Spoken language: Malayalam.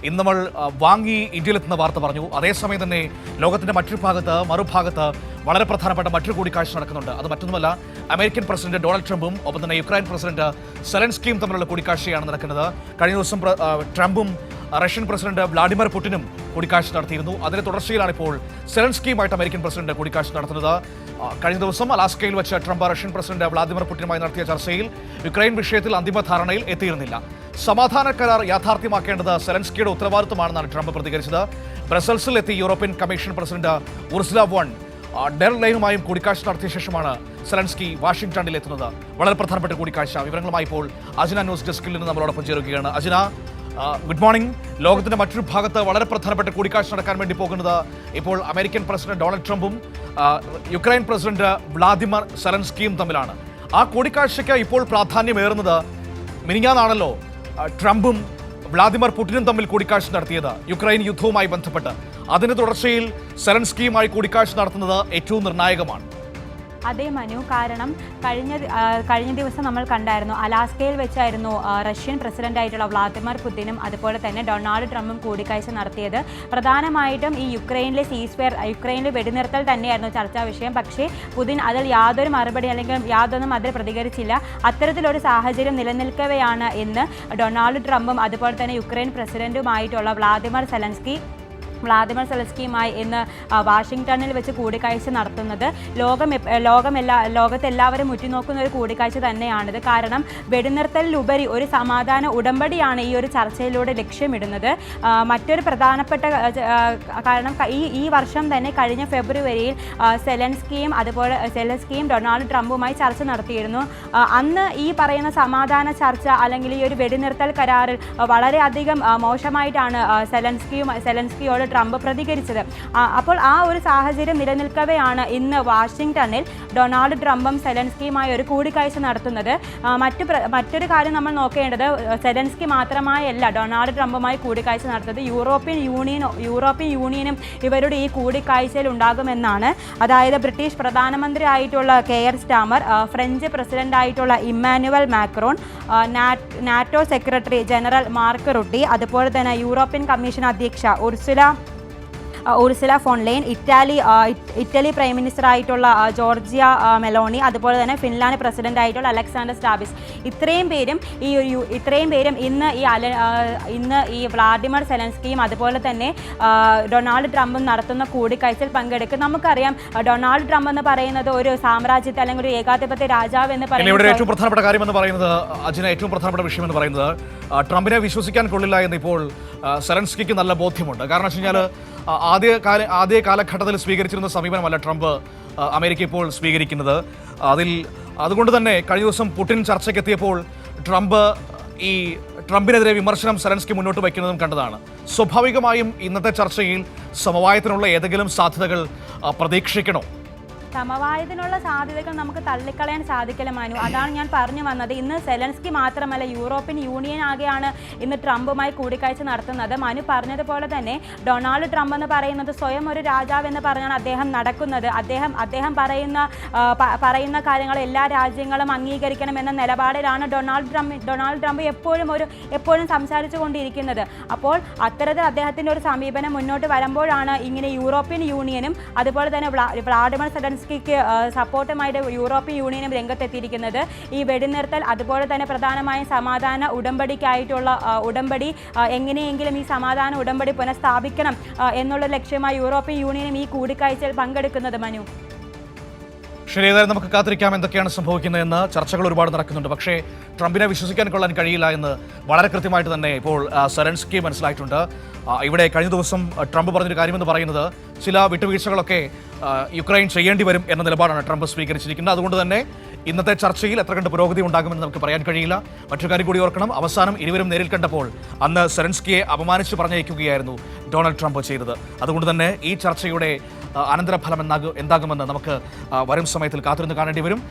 ഇന്ന് നമ്മൾ വാങ്ങി ഇന്ത്യയിലെത്തുന്ന വാർത്ത പറഞ്ഞു. അതേസമയം തന്നെ ലോകത്തിന്റെ മറുഭാഗത്ത് വളരെ പ്രധാനപ്പെട്ട മറ്റൊരു കൂടിക്കാഴ്ച നടക്കുന്നുണ്ട്. അത് മറ്റൊന്നുമല്ല, അമേരിക്കൻ പ്രസിഡന്റ് ഡൊണാൾഡ് ട്രംപും ഒപ്പം തന്നെ യുക്രൈൻ പ്രസിഡന്റ് സെലൻസ്കിയും തമ്മിലുള്ള കൂടിക്കാഴ്ചയാണ് നടക്കുന്നത്. കഴിഞ്ഞ ദിവസം ട്രംപും റഷ്യൻ പ്രസിഡന്റ് വ്ളാഡിമിർ പുടിനും കൂടിക്കാഴ്ച നടത്തിയിരുന്നു. അതിന്റെ തുടർച്ചയിലാണ് ഇപ്പോൾ സെലൻസ്കിയുമായിട്ട് അമേരിക്കൻ പ്രസിഡന്റ് കൂടിക്കാഴ്ച നടത്തുന്നത്. കഴിഞ്ഞ ദിവസം അലാസ്കയിൽ വെച്ച് ട്രംപ് റഷ്യൻ പ്രസിഡന്റ് വ്ളാഡിമിർ പുടിനുമായി നടത്തിയ ചർച്ചയിൽ യുക്രൈൻ വിഷയത്തിൽ അന്തിമ ധാരണയിൽ എത്തിയിരുന്നില്ല. സമാധാന കരാർ യാഥാർത്ഥ്യമാക്കേണ്ടത് സെലൻസ്കിയുടെ ഉത്തരവാദിത്തമാണെന്നാണ് ട്രംപ് പ്രതികരിച്ചത്. ബ്രസൽസിൽ എത്തി European Commission president Ursula von der ലൈനുമായും കൂടിക്കാഴ്ച നടത്തിയ ശേഷമാണ് സെലൻസ്കി വാഷിംഗ്ടണിൽ എത്തുന്നത്. വളരെ പ്രധാനപ്പെട്ട കൂടിക്കാഴ്ച. വിവരങ്ങളുമായി ഇപ്പോൾ അജിന ന്യൂസ് ഡെസ്കിൽ നിന്ന് നമ്മളോടൊപ്പം ചേരുകയാണ്. Ajina, good morning. ലോകത്തിന്റെ മറ്റൊരു ഭാഗത്ത് വളരെ പ്രധാനപ്പെട്ട കൂടിക്കാഴ്ച നടക്കാൻ വേണ്ടി പോകുന്നത് ഇപ്പോൾ അമേരിക്കൻ പ്രസിഡന്റ് ഡൊണാൾഡ് ട്രംപും യുക്രൈൻ പ്രസിഡന്റ് വ്ളാദിമിർ സെലൻസ്കിയും തമ്മിലാണ്. ആ കൂടിക്കാഴ്ചയ്ക്ക് ഇപ്പോൾ പ്രാധാന്യമേറുന്നത് മിനിഞ്ഞാന്നാണല്ലോ ട്രംപും വ്ളാദിമിർ പുടിനും തമ്മിൽ കൂടിക്കാഴ്ച നടത്തിയത് യുക്രൈൻ യുദ്ധവുമായി ബന്ധപ്പെട്ട്. അതിന്റെ തുടർച്ചയിൽ സെലൻസ്കിയുമായി കൂടിക്കാഴ്ച നടത്തുന്നത് ഏറ്റവും നിർണായകമാണ്. അതേ മനു, കാരണം കഴിഞ്ഞ ദിവസം നമ്മൾ കണ്ടായിരുന്നു, അലാസ്കയിൽ വെച്ചായിരുന്നു റഷ്യൻ പ്രസിഡന്റായിട്ടുള്ള വ്ളാദിമിർ പുടിനും അതുപോലെ തന്നെ ഡൊണാൾഡ് ട്രംപും കൂടിക്കാഴ്ച നടത്തിയത്. പ്രധാനമായിട്ടും ഈ യുക്രൈനിലെ വെടിനിർത്തൽ തന്നെയായിരുന്നു ചർച്ചാ വിഷയം. പക്ഷേ പുടിൻ അതിൽ യാതൊരു മറുപടി അല്ലെങ്കിൽ യാതൊന്നും അതിൽ പ്രതികരിച്ചില്ല. അത്തരത്തിലൊരു സാഹചര്യം നിലനിൽക്കവെയാണ് ഇന്ന് ഡൊണാൾഡ് ട്രംപും അതുപോലെ തന്നെ യുക്രൈൻ പ്രസിഡന്റുമായിട്ടുള്ള വ്ളാദിമിർ സെലൻസ്കിയുമായി ഇന്ന് വാഷിംഗ്ടണിൽ വെച്ച് കൂടിക്കാഴ്ച നടത്തുന്നത്. ലോകത്തെല്ലാവരും ഉറ്റുനോക്കുന്ന ഒരു കൂടിക്കാഴ്ച തന്നെയാണിത്. കാരണം വെടിനിർത്തലിലുപരി ഒരു സമാധാന ഉടമ്പടിയാണ് ഈ ഒരു ചർച്ചയിലൂടെ ലക്ഷ്യമിടുന്നത്. മറ്റൊരു പ്രധാനപ്പെട്ട കാരണം ഈ വർഷം തന്നെ കഴിഞ്ഞ ഫെബ്രുവരിയിൽ സെലൻസ്കിയും ഡൊണാൾഡ് ട്രംപുമായി ചർച്ച നടത്തിയിരുന്നു. അന്ന് ഈ പറയുന്ന സമാധാന ചർച്ച അല്ലെങ്കിൽ ഈ ഒരു വെടിനിർത്തൽ കരാറിൽ വളരെയധികം മോശമായിട്ടാണ് സെലൻസ്കിയോട് ട്രംപ് പ്രതികരിച്ചത്. അപ്പോൾ ആ ഒരു സാഹചര്യം നിലനിൽക്കവെയാണ് ഇന്ന് വാഷിംഗ്ടണിൽ ഡൊണാൾഡ് ട്രംപും സെലൻസ്കിയുമായി ഒരു കൂടിക്കാഴ്ച നടത്തുന്നത്. മറ്റൊരു കാര്യം നമ്മൾ നോക്കേണ്ടത്, സെലൻസ്കി മാത്രമായല്ല ഡൊണാൾഡ് ട്രംപുമായി കൂടിക്കാഴ്ച നടത്തുന്നത്. യൂറോപ്യൻ യൂണിയനും ഇവരുടെ ഈ കൂടിക്കാഴ്ചയിൽ ഉണ്ടാകുമെന്നാണ്. അതായത് ബ്രിട്ടീഷ് പ്രധാനമന്ത്രി ആയിട്ടുള്ള കെയർ സ്റ്റാമർ, ഫ്രഞ്ച് പ്രസിഡന്റായിട്ടുള്ള Emmanuel Macron, NATO secretary general Mark Rutte, അതുപോലെ തന്നെ യൂറോപ്യൻ കമ്മീഷൻ അധ്യക്ഷ Ursula von Leyen, Italy prime minister ആയിട്ടുള്ള ജോർജിയ മെലോണി, അതുപോലെ തന്നെ ഫിൻലാൻഡ് പ്രസിഡന്റ് ആയിട്ടുള്ള അലക്സാണ്ടർ സ്റ്റാബിസ്, ഇത്രയും പേരും ഇന്ന് ഈ വ്ളാഡിമിർ സെലൻസ്കിയും അതുപോലെ തന്നെ ഡൊണാൾഡ് ട്രംപും നടത്തുന്ന കൂടിക്കാഴ്ചയിൽ പങ്കെടുക്കും. നമുക്കറിയാം, ഡൊണാൾഡ് ട്രംപ് എന്ന് പറയുന്നത് ഒരു സാമ്രാജ്യത്തെ അല്ലെങ്കിൽ ഒരു ഏകാധിപത്യ രാജാവ് എന്ന് പറയുന്നത്. ഏറ്റവും പ്രധാനപ്പെട്ട കാര്യം എന്ന് പറയുന്നത്, ഏറ്റവും പ്രധാനപ്പെട്ട വിഷയം എന്ന് പറയുന്നത്, ട്രംപിനെ വിശ്വസിക്കാൻ കൊള്ളില്ല എന്ന് ഇപ്പോൾ സെലൻസ്കിക്ക് നല്ല ബോധ്യമുണ്ട്. കാരണം വെച്ച് കഴിഞ്ഞാൽ ആദ്യ കാലഘട്ടത്തിൽ സ്വീകരിച്ചിരുന്ന സമീപനമല്ല ട്രംപ് അമേരിക്ക ഇപ്പോൾ സ്വീകരിക്കുന്നത്. അതുകൊണ്ട് തന്നെ കഴിഞ്ഞ ദിവസം പുടിൻ ചർച്ചയ്ക്കെത്തിയപ്പോൾ ട്രംപിനെതിരെ വിമർശനം സെലൻസ്കി മുന്നോട്ട് വയ്ക്കുന്നതും കണ്ടതാണ്. സ്വാഭാവികമായും ഇന്നത്തെ ചർച്ചയിൽ സമവായത്തിനുള്ള ഏതെങ്കിലും സാധ്യതകൾ പ്രതീക്ഷിക്കണോ? സമവായത്തിനുള്ള സാധ്യതകൾ നമുക്ക് തള്ളിക്കളയാൻ സാധിക്കില്ല മനു. അതാണ് ഞാൻ പറഞ്ഞു വന്നത്. ഇന്ന് സെലൻസ്കി മാത്രമല്ല, യൂറോപ്യൻ യൂണിയൻ ആകെയാണ് ഇന്ന് ട്രംപുമായി കൂടിക്കാഴ്ച നടത്തുന്നത്. മനു പറഞ്ഞതുപോലെ തന്നെ ഡൊണാൾഡ് ട്രംപ് എന്ന് പറയുന്നത് സ്വയം ഒരു രാജാവ് എന്ന് പറഞ്ഞാണ് അദ്ദേഹം നടക്കുന്നത്. അദ്ദേഹം പറയുന്ന കാര്യങ്ങൾ എല്ലാ രാജ്യങ്ങളും അംഗീകരിക്കണമെന്ന നിലപാടിലാണ് ഡൊണാൾഡ് ട്രംപ് എപ്പോഴും സംസാരിച്ചു കൊണ്ടിരിക്കുന്നത്. അപ്പോൾ അത്തരത്തിൽ അദ്ദേഹത്തിൻ്റെ ഒരു സമീപനം മുന്നോട്ട് വരുമ്പോഴാണ് ഇങ്ങനെ യൂറോപ്യൻ യൂണിയനും അതുപോലെ തന്നെ വ്ളാഡിമിർ സെലൻസ്കിക്ക് സപ്പോർട്ടുമായിട്ട് യൂറോപ്യൻ യൂണിയനും രംഗത്തെത്തിയിരിക്കുന്നത്. ഈ വെടിനിർത്തൽ അതുപോലെ തന്നെ പ്രധാനമായും സമാധാന ഉടമ്പടിക്കായിട്ടുള്ള ഉടമ്പടി എങ്ങനെയെങ്കിലും ഈ സമാധാന ഉടമ്പടി പുനഃസ്ഥാപിക്കണം എന്നുള്ള ലക്ഷ്യമായി യൂറോപ്യൻ യൂണിയനും ഈ കൂടിക്കാഴ്ചയിൽ പങ്കെടുക്കുന്നത്. മനു, ശരി, ഏതായാലും നമുക്ക് കാത്തിരിക്കാം എന്തൊക്കെയാണ് സംഭവിക്കുന്നതെന്ന്. ചർച്ചകൾ ഒരുപാട് നടക്കുന്നുണ്ട്. പക്ഷേ ട്രംപിനെ വിശ്വസിക്കാൻ കൊള്ളാൻ കഴിയില്ല എന്ന് വളരെ കൃത്യമായിട്ട് തന്നെ ഇപ്പോൾ സെലൻസ്കി മനസ്സിലായിട്ടുണ്ട്. ഇവിടെ കഴിഞ്ഞ ദിവസം ട്രംപ് പറഞ്ഞൊരു കാര്യമെന്ന് പറയുന്നത്, ചില വിട്ടുവീഴ്ചകളൊക്കെ യുക്രൈൻ ചെയ്യേണ്ടി വരും എന്ന നിലപാടാണ് ട്രംപ് സ്വീകരിച്ചിരിക്കുന്നത്. അതുകൊണ്ട് തന്നെ ഇന്നത്തെ ചർച്ചയിൽ എത്ര കണ്ട് പുരോഗതി ഉണ്ടാകുമെന്ന് നമുക്ക് പറയാൻ കഴിയില്ല. മറ്റൊരു കാര്യം കൂടി ഓർക്കണം, അവസാനം ഇരുവരും നേരിൽ കണ്ടപ്പോൾ അന്ന് സെലൻസ്കിയെ അപമാനിച്ച് പറഞ്ഞയക്കുകയായിരുന്നു ഡൊണാൾഡ് ട്രംപ് ചെയ്തത്. അതുകൊണ്ട് തന്നെ ഈ ചർച്ചയുടെ അനന്തരഫലം എന്താകുമെന്ന് നമുക്ക് വരും സമയത്തിൽ കാത്തിരുന്ന് കാണേണ്ടി വരും.